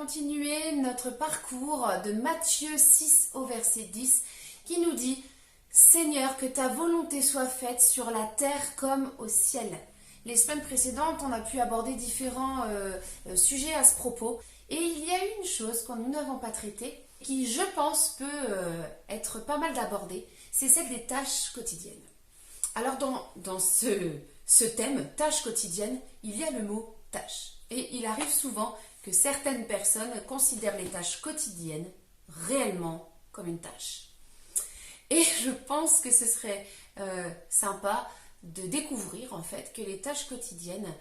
continuer notre parcours de Matthieu 6 au verset 10 qui nous dit « Seigneur, que ta volonté soit faite sur la terre comme au ciel ». Les semaines précédentes, on a pu aborder différents sujets à ce propos. Et il y a une chose que nous n'avons pas traitée, qui je pense peut être pas mal d'abordée, c'est celle des tâches quotidiennes. Alors dans ce thème, tâches quotidiennes, il y a le mot tâche. Et il arrive souvent que certaines personnes considèrent les tâches quotidiennes réellement comme une tâche. Et je pense que ce serait sympa de découvrir en fait que les tâches quotidiennes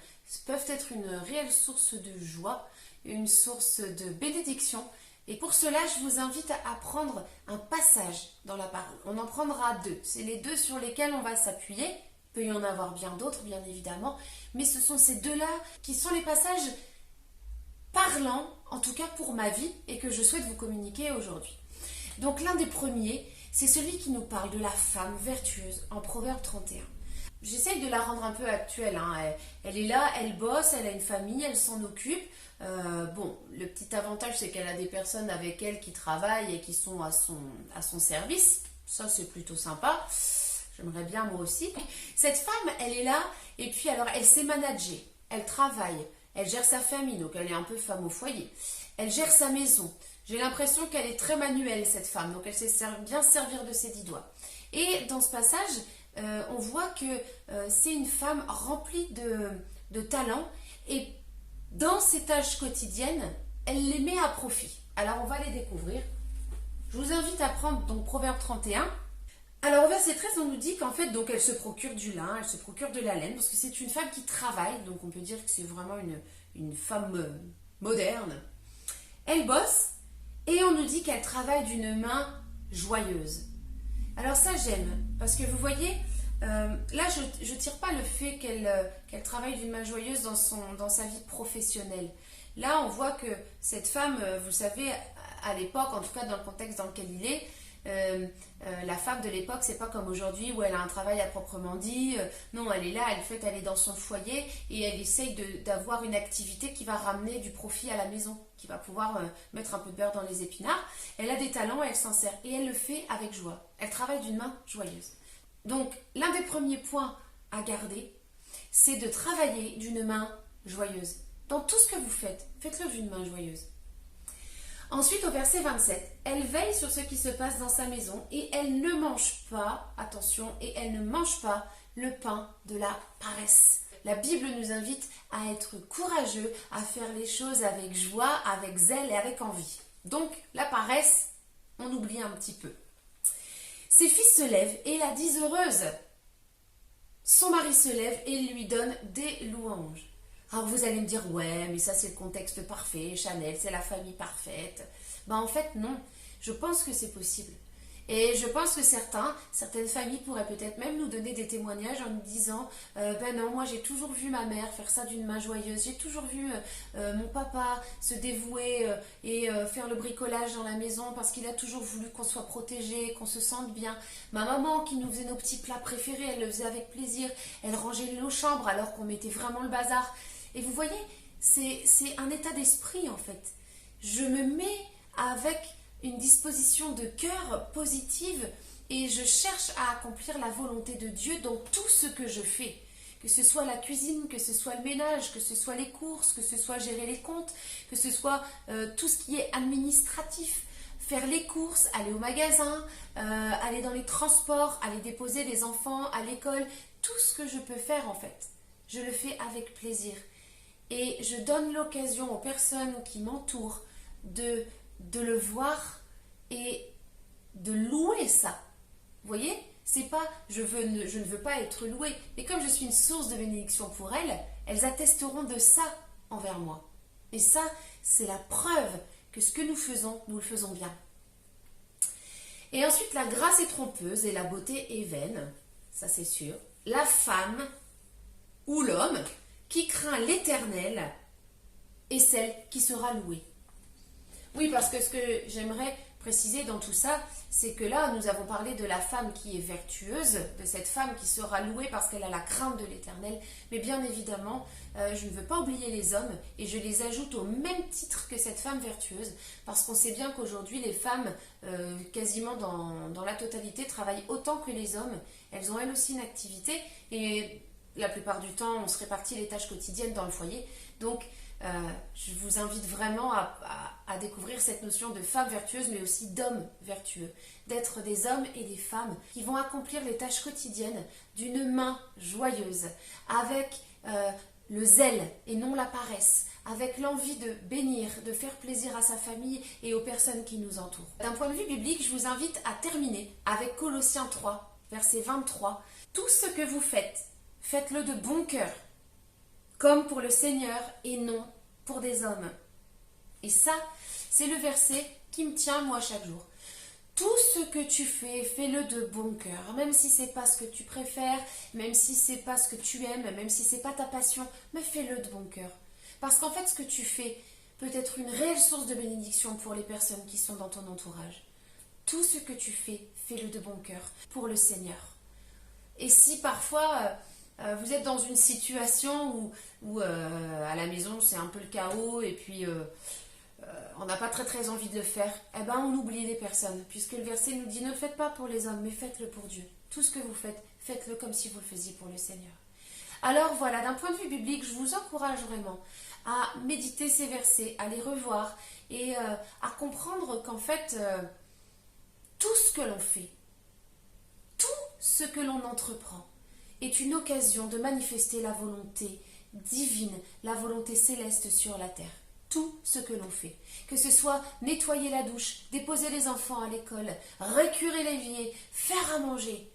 peuvent être une réelle source de joie, une source de bénédiction. Et pour cela, je vous invite à prendre un passage dans la parole. On en prendra deux. C'est les deux sur lesquels on va s'appuyer. Il peut y en avoir bien d'autres, bien évidemment. Mais ce sont ces deux-là qui sont les passages parlants, en tout cas pour ma vie, et que je souhaite vous communiquer aujourd'hui. Donc l'un des premiers, c'est celui qui nous parle de la femme vertueuse en Proverbe 31. J'essaye de la rendre un peu actuelle. Elle est là, elle bosse, elle a une famille, elle s'en occupe. Bon, le petit avantage, c'est qu'elle a des personnes avec elle qui travaillent et qui sont à son service. Ça, c'est plutôt sympa. J'aimerais bien moi aussi. Cette femme, elle est là et puis alors, elle sait manager. Elle travaille. Elle gère sa famille, donc elle est un peu femme au foyer. Elle gère sa maison. J'ai l'impression qu'elle est très manuelle, cette femme. Donc, elle sait bien servir de ses 10 doigts. Et dans ce passage, on voit que c'est une femme remplie de talent et dans ses tâches quotidiennes, elle les met à profit. Alors on va les découvrir. Je vous invite à prendre donc Proverbe 31. Alors au verset 13, on nous dit qu'en fait, donc elle se procure du lin, elle se procure de la laine, parce que c'est une femme qui travaille, donc on peut dire que c'est vraiment une femme moderne. Elle bosse et on nous dit qu'elle travaille d'une main joyeuse. Alors ça j'aime, parce que vous voyez, là je ne tire pas le fait qu'elle travaille d'une main joyeuse dans sa vie professionnelle. Là on voit que cette femme, vous savez, à l'époque, en tout cas dans le contexte dans lequel il est, la femme de l'époque, c'est pas comme aujourd'hui où elle a un travail à proprement dit. Non, elle est là, elle est dans son foyer et elle essaye d'avoir une activité qui va ramener du profit à la maison, qui va pouvoir mettre un peu de beurre dans les épinards. Elle a des talents, elle s'en sert et elle le fait avec joie. Elle travaille d'une main joyeuse. Donc, l'un des premiers points à garder, c'est de travailler d'une main joyeuse. Dans tout ce que vous faites, faites-le d'une main joyeuse. Ensuite, au verset 27, elle veille sur ce qui se passe dans sa maison et elle ne mange pas, attention, et elle ne mange pas le pain de la paresse. La Bible nous invite à être courageux, à faire les choses avec joie, avec zèle et avec envie. Donc, la paresse, on oublie un petit peu. Ses fils se lèvent et la disent heureuse. Son mari se lève et lui donne des louanges. Alors vous allez me dire, ouais, mais ça c'est le contexte parfait, Chanel, c'est la famille parfaite. Ben en fait, non. Je pense que c'est possible. Et je pense que certaines familles pourraient peut-être même nous donner des témoignages en nous disant ben non, moi j'ai toujours vu ma mère faire ça d'une main joyeuse, j'ai toujours vu mon papa se dévouer et faire le bricolage dans la maison parce qu'il a toujours voulu qu'on soit protégé, qu'on se sente bien. Ma maman qui nous faisait nos petits plats préférés, elle le faisait avec plaisir, elle rangeait nos chambres alors qu'on mettait vraiment le bazar. Et vous voyez, c'est un état d'esprit en fait. Je me mets avec une disposition de cœur positive et je cherche à accomplir la volonté de Dieu dans tout ce que je fais. Que ce soit la cuisine, que ce soit le ménage, que ce soit les courses, que ce soit gérer les comptes, que ce soit tout ce qui est administratif, faire les courses, aller au magasin, aller dans les transports, aller déposer les enfants à l'école, tout ce que je peux faire en fait, je le fais avec plaisir. Et je donne l'occasion aux personnes qui m'entourent de le voir et de louer ça. Vous voyez, c'est pas je ne veux pas être louée, mais comme je suis une source de bénédiction pour elles, elles attesteront de ça envers moi. Et ça, c'est la preuve que ce que nous le faisons bien. Et ensuite, la grâce est trompeuse et la beauté est vaine, ça c'est sûr. La femme ou l'homme qui craint l'Éternel est celle qui sera louée. Oui, parce que ce que j'aimerais préciser dans tout ça, c'est que là, nous avons parlé de la femme qui est vertueuse, de cette femme qui sera louée parce qu'elle a la crainte de l'Éternel. Mais bien évidemment, je ne veux pas oublier les hommes et je les ajoute au même titre que cette femme vertueuse parce qu'on sait bien qu'aujourd'hui, les femmes, quasiment dans la totalité, travaillent autant que les hommes. Elles ont elles aussi une activité et la plupart du temps, on se répartit les tâches quotidiennes dans le foyer. Donc, je vous invite vraiment à découvrir cette notion de femme vertueuse, mais aussi d'homme vertueux, d'être des hommes et des femmes qui vont accomplir les tâches quotidiennes d'une main joyeuse, avec le zèle et non la paresse, avec l'envie de bénir, de faire plaisir à sa famille et aux personnes qui nous entourent. D'un point de vue biblique, je vous invite à terminer avec Colossiens 3, verset 23. Tout ce que vous faites, faites-le de bon cœur, comme pour le Seigneur et non pour des hommes. Et ça, c'est le verset qui me tient moi chaque jour. Tout ce que tu fais, fais-le de bon cœur. Même si c'est pas ce que tu préfères, même si c'est pas ce que tu aimes, même si c'est pas ta passion, mais fais-le de bon cœur. Parce qu'en fait, ce que tu fais peut être une réelle source de bénédiction pour les personnes qui sont dans ton entourage. Tout ce que tu fais, fais-le de bon cœur pour le Seigneur. Et si parfois vous êtes dans une situation où à la maison c'est un peu le chaos et puis on n'a pas très envie de le faire, eh ben on oublie les personnes, puisque le verset nous dit ne le faites pas pour les hommes, mais faites-le pour Dieu. Tout ce que vous faites, faites-le comme si vous le faisiez pour le Seigneur. Alors voilà, d'un point de vue biblique, je vous encourage vraiment à méditer ces versets, à les revoir et à comprendre qu'en fait, tout ce que l'on fait, tout ce que l'on entreprend, est une occasion de manifester la volonté divine, la volonté céleste sur la terre. Tout ce que l'on fait, que ce soit nettoyer la douche, déposer les enfants à l'école, récurer l'évier, faire à manger,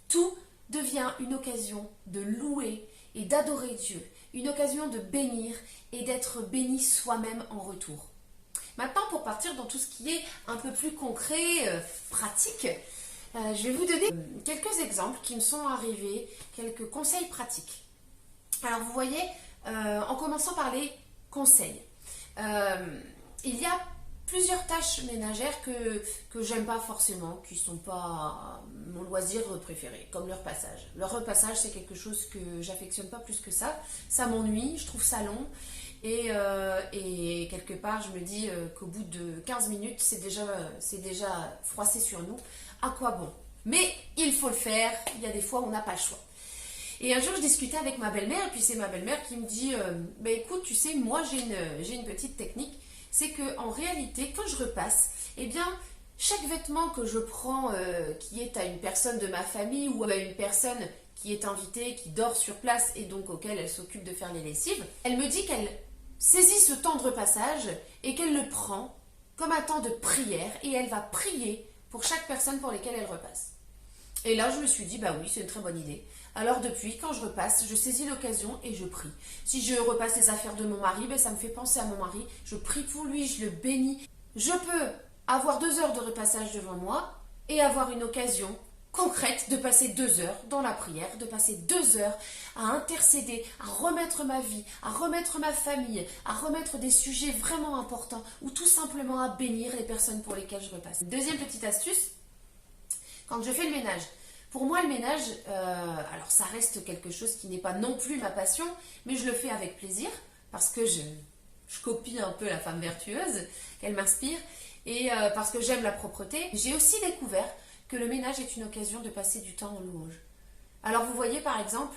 tout devient une occasion de louer et d'adorer Dieu, une occasion de bénir et d'être béni soi-même en retour. Maintenant, pour partir dans tout ce qui est un peu plus concret, pratique, je vais vous donner quelques exemples qui me sont arrivés, quelques conseils pratiques. Alors vous voyez, en commençant par les conseils, il y a plusieurs tâches ménagères que j'aime pas forcément, qui sont pas mon loisir préféré, comme le repassage. Le repassage, c'est quelque chose que j'affectionne pas plus que ça. Ça m'ennuie, je trouve ça long. Et quelque part, je me dis qu'au bout de 15 minutes, c'est déjà froissé sur nous. À quoi bon? Mais il faut le faire, il y a des fois où on n'a pas le choix. Et un jour, je discutais avec ma belle-mère, et puis c'est ma belle-mère qui me dit écoute, tu sais, moi j'ai une petite technique, c'est qu'en réalité, quand je repasse, eh bien, chaque vêtement que je prends qui est à une personne de ma famille ou à une personne qui est invitée, qui dort sur place et donc auquel elle s'occupe de faire les lessives, elle me dit qu'elle saisit ce temps de repassage et qu'elle le prend comme un temps de prière et elle va prier pour chaque personne pour lesquelles elle repasse. Et là, je me suis dit, oui, c'est une très bonne idée. Alors depuis, quand je repasse, je saisis l'occasion et je prie. Si je repasse les affaires de mon mari, ça me fait penser à mon mari. Je prie pour lui, je le bénis. Je peux avoir 2 heures de repassage devant moi et avoir une occasion concrète de passer 2 heures dans la prière, de passer 2 heures à intercéder, à remettre ma vie, à remettre ma famille, à remettre des sujets vraiment importants ou tout simplement à bénir les personnes pour lesquelles je repasse. Deuxième petite astuce, quand je fais le ménage. Pour moi, le ménage, alors ça reste quelque chose qui n'est pas non plus ma passion, mais je le fais avec plaisir parce que je copie un peu la femme vertueuse qu'elle m'inspire et parce que j'aime la propreté. J'ai aussi découvert que le ménage est une occasion de passer du temps en louange. Alors vous voyez par exemple,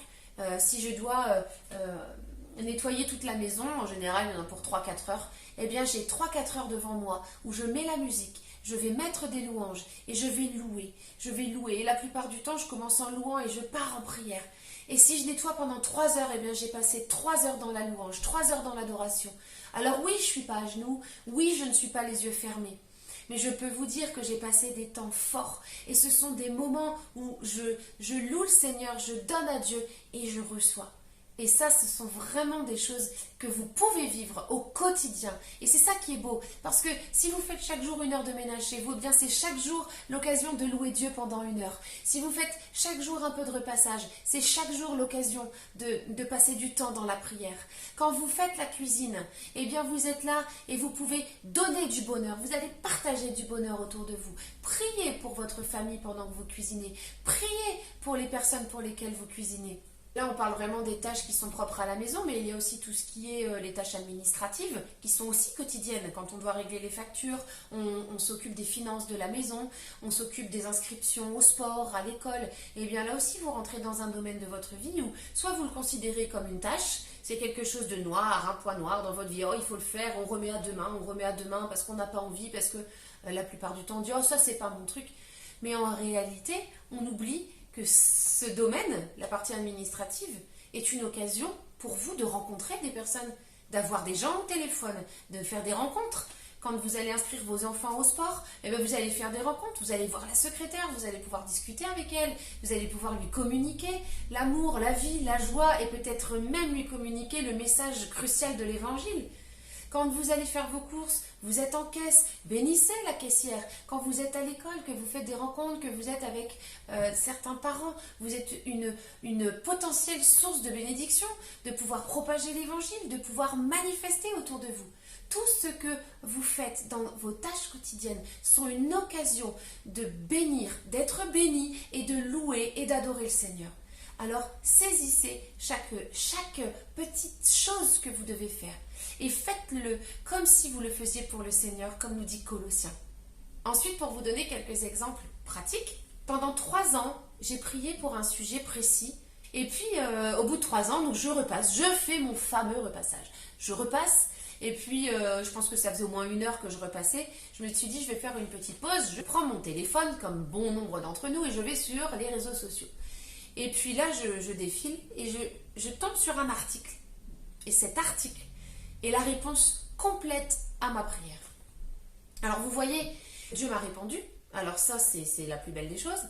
si je dois nettoyer toute la maison, en général il y en a pour 3-4 heures, eh bien j'ai 3-4 heures devant moi où je mets la musique, je vais mettre des louanges et je vais louer. Et la plupart du temps, je commence en louant et je pars en prière. Et si je nettoie pendant 3 heures, eh bien j'ai passé 3 heures dans la louange, 3 heures dans l'adoration. Alors oui, je ne suis pas à genoux, oui, je ne suis pas les yeux fermés. Mais je peux vous dire que j'ai passé des temps forts. Et ce sont des moments où je loue le Seigneur, je donne à Dieu et je reçois. Et ça, ce sont vraiment des choses que vous pouvez vivre au quotidien. Et c'est ça qui est beau. Parce que si vous faites chaque jour 1 heure de ménage chez vous, eh bien c'est chaque jour l'occasion de louer Dieu pendant 1 heure. Si vous faites chaque jour un peu de repassage, c'est chaque jour l'occasion de passer du temps dans la prière. Quand vous faites la cuisine, eh bien vous êtes là et vous pouvez donner du bonheur. Vous allez partager du bonheur autour de vous. Priez pour votre famille pendant que vous cuisinez. Priez pour les personnes pour lesquelles vous cuisinez. Là, on parle vraiment des tâches qui sont propres à la maison, mais il y a aussi tout ce qui est les tâches administratives, qui sont aussi quotidiennes. Quand on doit régler les factures, on s'occupe des finances de la maison, on s'occupe des inscriptions au sport, à l'école. Et bien là aussi, vous rentrez dans un domaine de votre vie où soit vous le considérez comme une tâche, c'est quelque chose de noir, un point noir dans votre vie, oh il faut le faire, on remet à demain parce qu'on n'a pas envie, parce que la plupart du temps on dit oh ça c'est pas mon truc. Mais en réalité, on oublie que ce domaine, la partie administrative, est une occasion pour vous de rencontrer des personnes, d'avoir des gens au téléphone, de faire des rencontres. Quand vous allez inscrire vos enfants au sport, eh bien vous allez faire des rencontres, vous allez voir la secrétaire, vous allez pouvoir discuter avec elle, vous allez pouvoir lui communiquer l'amour, la vie, la joie et peut-être même lui communiquer le message crucial de l'évangile. Quand vous allez faire vos courses, vous êtes en caisse, bénissez la caissière. Quand vous êtes à l'école, que vous faites des rencontres, que vous êtes avec certains parents, vous êtes une potentielle source de bénédiction, de pouvoir propager l'évangile, de pouvoir manifester autour de vous. Tout ce que vous faites dans vos tâches quotidiennes sont une occasion de bénir, d'être béni et de louer et d'adorer le Seigneur. Alors saisissez chaque petite chose que vous devez faire et faites-le comme si vous le faisiez pour le Seigneur, comme nous dit Colossiens. Ensuite, pour vous donner quelques exemples pratiques, pendant 3 ans, j'ai prié pour un sujet précis. Et puis, au bout de 3 ans, donc je repasse, je fais mon fameux repassage. Je repasse, et puis je pense que ça faisait au moins 1 heure que je repassais. Je me suis dit, je vais faire une petite pause, je prends mon téléphone, comme bon nombre d'entre nous, et je vais sur les réseaux sociaux. Et puis là, je défile, et je tombe sur un article. Et cet article est la réponse complète à ma prière. Alors vous voyez, Dieu m'a répondu. Alors ça, c'est la plus belle des choses.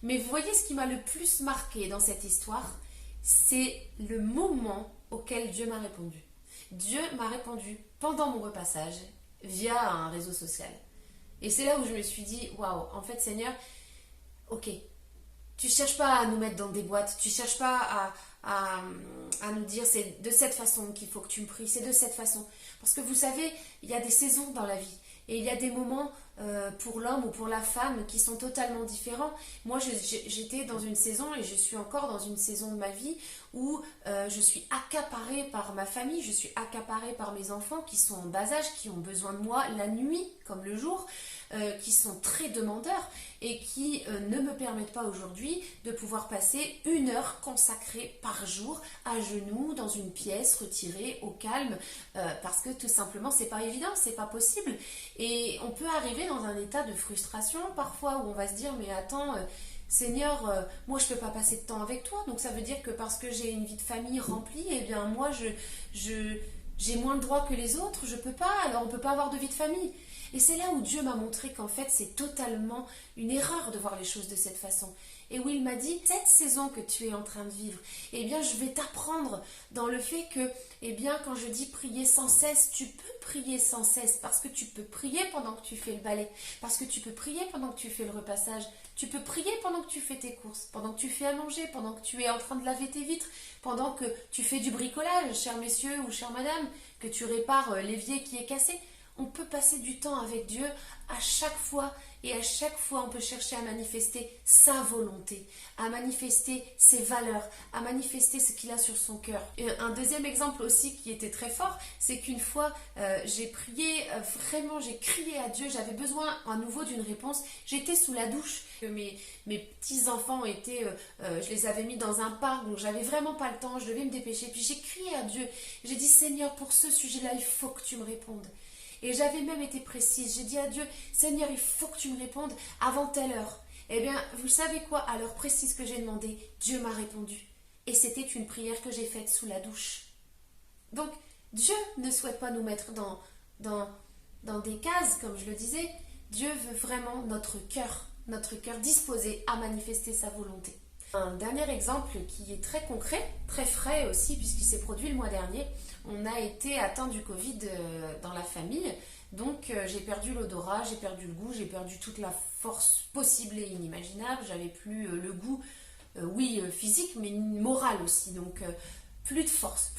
Mais vous voyez, ce qui m'a le plus marqué dans cette histoire, c'est le moment auquel Dieu m'a répondu. Dieu m'a répondu pendant mon repassage via un réseau social. Et c'est là où je me suis dit, waouh, en fait Seigneur, ok, tu ne cherches pas à nous mettre dans des boîtes, tu ne cherches pas à nous dire c'est de cette façon qu'il faut que tu me pries, c'est de cette façon. Parce que vous savez, il y a des saisons dans la vie. Et il y a des moments pour l'homme ou pour la femme qui sont totalement différents. Moi, j'étais dans une saison et je suis encore dans une saison de ma vie où je suis accaparée par ma famille, je suis accaparée par mes enfants qui sont en bas âge, qui ont besoin de moi la nuit comme le jour, qui sont très demandeurs et qui ne me permettent pas aujourd'hui de pouvoir passer 1 heure consacrée par jour à genoux dans une pièce retirée au calme parce que tout simplement c'est pas évident, c'est pas possible. Et on peut arriver dans un état de frustration parfois où on va se dire mais attends Seigneur, moi je peux pas passer de temps avec toi, donc ça veut dire que parce que j'ai une vie de famille remplie, eh bien moi j'ai moins de droits que les autres, je peux pas, alors on peut pas avoir de vie de famille. Et c'est là où Dieu m'a montré qu'en fait c'est totalement une erreur de voir les choses de cette façon. Et où il m'a dit, cette saison que tu es en train de vivre, eh bien je vais t'apprendre dans le fait que, eh bien quand je dis prier sans cesse, tu peux prier sans cesse parce que tu peux prier pendant que tu fais le balai, parce que tu peux prier pendant que tu fais le repassage, tu peux prier pendant que tu fais tes courses, pendant que tu fais à manger, pendant que tu es en train de laver tes vitres, pendant que tu fais du bricolage, chers messieurs ou chère madame, que tu répares l'évier qui est cassé. On peut passer du temps avec Dieu à chaque fois et à chaque fois on peut chercher à manifester sa volonté, à manifester ses valeurs, à manifester ce qu'il a sur son cœur. Et un deuxième exemple aussi qui était très fort, c'est qu'une fois j'ai prié, vraiment j'ai crié à Dieu, j'avais besoin à nouveau d'une réponse, j'étais sous la douche, mes petits-enfants étaient, je les avais mis dans un parc, donc j'avais vraiment pas le temps, je devais me dépêcher, puis j'ai crié à Dieu, j'ai dit Seigneur pour ce sujet-là il faut que tu me répondes. Et j'avais même été précise, j'ai dit à Dieu, Seigneur, il faut que tu me répondes avant telle heure. Eh bien, vous savez quoi, à l'heure précise que j'ai demandé, Dieu m'a répondu. Et c'était une prière que j'ai faite sous la douche. Donc, Dieu ne souhaite pas nous mettre dans des cases, comme je le disais. Dieu veut vraiment notre cœur disposé à manifester sa volonté. Un dernier exemple qui est très concret, très frais aussi, puisqu'il s'est produit le mois dernier. On a été atteint du Covid dans la famille. Donc j'ai perdu l'odorat, j'ai perdu le goût, j'ai perdu toute la force possible et inimaginable. J'avais plus le goût, oui, physique, mais moral aussi. Donc plus de force,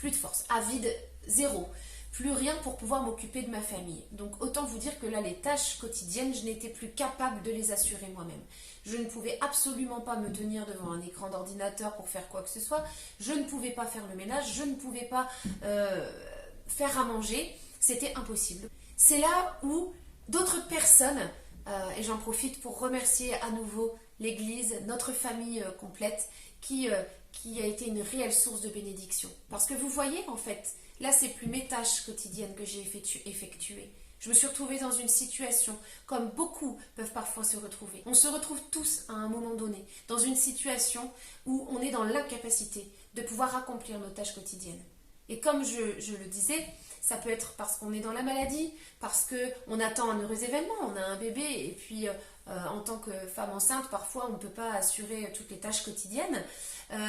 à vide, zéro. Plus rien pour pouvoir m'occuper de ma famille. Donc autant vous dire que là, les tâches quotidiennes, je n'étais plus capable de les assurer moi-même. Je ne pouvais absolument pas me tenir devant un écran d'ordinateur pour faire quoi que ce soit. Je ne pouvais pas faire le ménage, je ne pouvais pas faire à manger. C'était impossible. C'est là où d'autres personnes, et j'en profite pour remercier à nouveau l'Église, notre famille complète, qui a été une réelle source de bénédiction. Parce que vous voyez, en fait, là, c'est plus mes tâches quotidiennes que j'ai effectuées. Je me suis retrouvée dans une situation, comme beaucoup peuvent parfois se retrouver. On se retrouve tous à un moment donné, dans une situation où on est dans l'incapacité de pouvoir accomplir nos tâches quotidiennes. Et comme je le disais, ça peut être parce qu'on est dans la maladie, parce qu'on attend un heureux événement, on a un bébé, et puis en tant que femme enceinte, parfois on ne peut pas assurer toutes les tâches quotidiennes.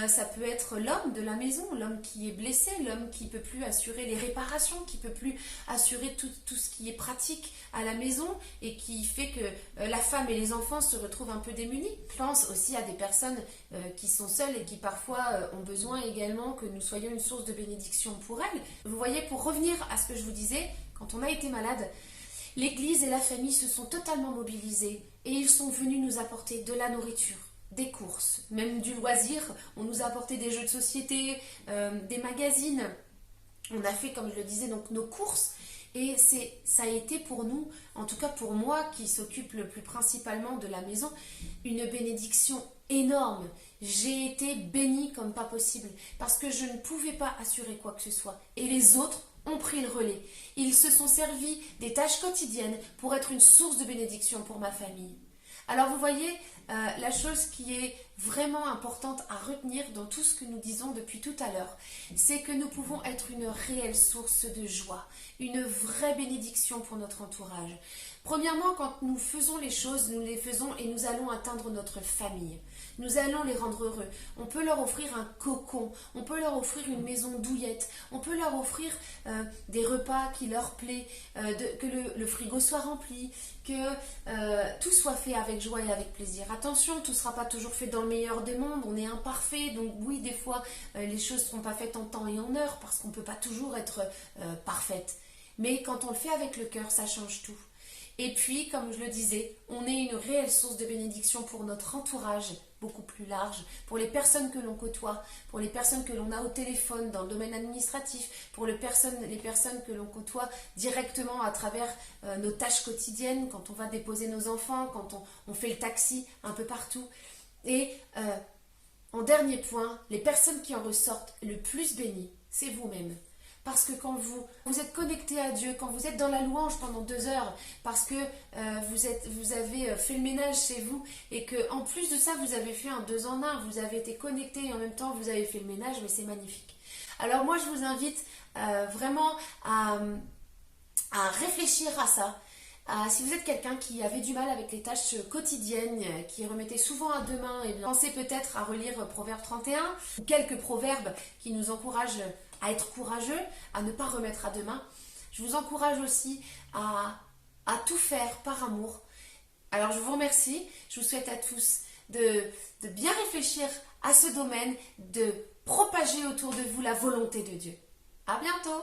Ça peut être l'homme de la maison, l'homme qui est blessé, l'homme qui ne peut plus assurer les réparations, qui ne peut plus assurer tout ce qui est pratique à la maison et qui fait que la femme et les enfants se retrouvent un peu démunis. Je pense aussi à des personnes qui sont seules et qui parfois ont besoin également que nous soyons une source de bénédiction pour elles. Vous voyez, pour revenir à ce que je vous disais, quand on a été malade, l'Église et la famille se sont totalement mobilisés et ils sont venus nous apporter de la nourriture, des courses, même du loisir. On nous a apporté des jeux de société, des magazines. On a fait, comme je le disais, donc nos courses. Et ça a été pour nous, en tout cas pour moi qui s'occupe le plus principalement de la maison, une bénédiction énorme. J'ai été bénie comme pas possible parce que je ne pouvais pas assurer quoi que ce soit. Et les autres ont pris le relais. Ils se sont servis des tâches quotidiennes pour être une source de bénédiction pour ma famille. Alors vous voyez, la chose qui est vraiment importante à retenir dans tout ce que nous disons depuis tout à l'heure, c'est que nous pouvons être une réelle source de joie, une vraie bénédiction pour notre entourage. Premièrement, quand nous faisons les choses, nous les faisons et nous allons atteindre notre famille. Nous allons les rendre heureux. On peut leur offrir un cocon, on peut leur offrir une maison douillette, on peut leur offrir des repas qui leur plaisent, que le frigo soit rempli, que tout soit fait avec joie et avec plaisir. Attention, tout ne sera pas toujours fait dans le meilleur des mondes, on est imparfait, donc oui, des fois, les choses ne seront pas faites en temps et en heure, parce qu'on ne peut pas toujours être parfaite. Mais quand on le fait avec le cœur, ça change tout. Et puis, comme je le disais, on est une réelle source de bénédiction pour notre entourage, beaucoup plus large, pour les personnes que l'on côtoie, pour les personnes que l'on a au téléphone dans le domaine administratif, pour les personnes que l'on côtoie directement à travers nos tâches quotidiennes, quand on va déposer nos enfants, quand on fait le taxi un peu partout. Et en dernier point, les personnes qui en ressortent le plus bénies, c'est vous-même. Parce que quand vous êtes connecté à Dieu, quand vous êtes dans la louange pendant 2 heures, parce que vous avez fait le ménage chez vous et qu'en plus de ça, vous avez fait un 2 en 1, vous avez été connecté et en même temps, vous avez fait le ménage, mais c'est magnifique. Alors moi, je vous invite vraiment à réfléchir à ça. Si vous êtes quelqu'un qui avait du mal avec les tâches quotidiennes, qui remettait souvent à demain, et pensez peut-être à relire Proverbe 31, ou quelques proverbes qui nous encouragent à être courageux, à ne pas remettre à demain. Je vous encourage aussi à tout faire par amour. Alors je vous remercie, je vous souhaite à tous de bien réfléchir à ce domaine, de propager autour de vous la volonté de Dieu. À bientôt!